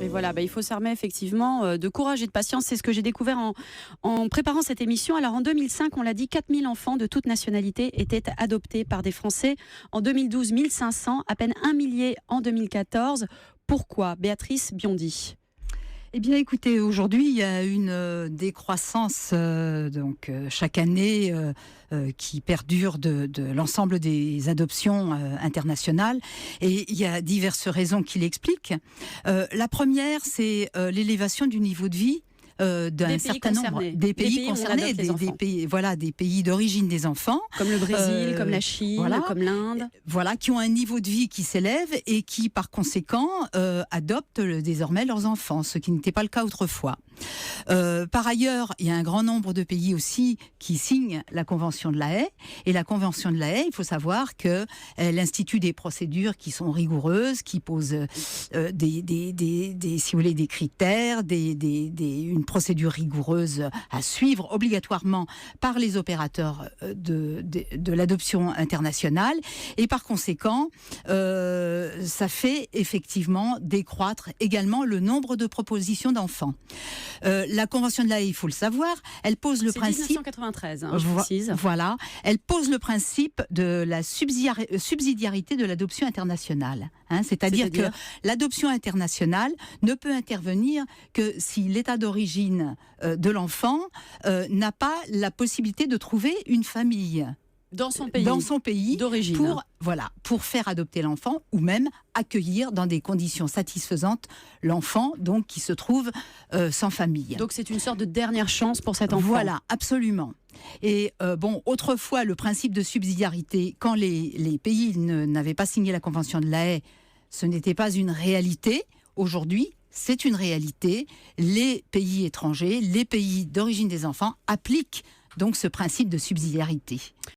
Et voilà, il faut s'armer effectivement de courage et de patience. C'est ce que j'ai découvert en préparant cette émission. Alors en 2005, on l'a dit, 4000 enfants de toute nationalité étaient adoptés par des Français. En 2012, 1500, à peine 1 millier en 2014. Pourquoi? Béatrice Biondi. Eh bien, écoutez, aujourd'hui, il y a une décroissance chaque année qui perdure de l'ensemble des adoptions internationales. Et il y a diverses raisons qui l'expliquent. La première, c'est l'élévation du niveau de vie d'un certain nombre des pays concernés, des pays d'origine des enfants, comme le Brésil, comme la Chine, comme l'Inde, qui ont un niveau de vie qui s'élève et qui, par conséquent, adoptent désormais leurs enfants, ce qui n'était pas le cas autrefois. Par ailleurs, il y a un grand nombre de pays aussi qui signent la Convention de La Haye. Et la Convention de La Haye, il faut savoir qu'elle institue des procédures qui sont rigoureuses, qui posent si vous voulez, des critères, une procédure rigoureuse à suivre obligatoirement par les opérateurs de l'adoption internationale. Et par conséquent, ça fait effectivement décroître également le nombre de propositions d'enfants. La Convention de La Haye, il faut le savoir, elle pose le principe... 1993, je précise. Voilà, elle pose le principe de la subsidiarité de l'adoption internationale. C'est-à-dire que l'adoption internationale ne peut intervenir que si l'état d'origine de l'enfant n'a pas la possibilité de trouver une famille. Dans son pays d'origine. Pour faire adopter l'enfant ou même accueillir dans des conditions satisfaisantes l'enfant donc qui se trouve sans famille. Donc c'est une sorte de dernière chance pour cet enfant. Voilà, absolument. Et autrefois, le principe de subsidiarité, quand les pays n'avaient pas signé la Convention de La Haye, ce n'était pas une réalité. Aujourd'hui, c'est une réalité. Les pays étrangers, les pays d'origine des enfants appliquent donc ce principe de subsidiarité.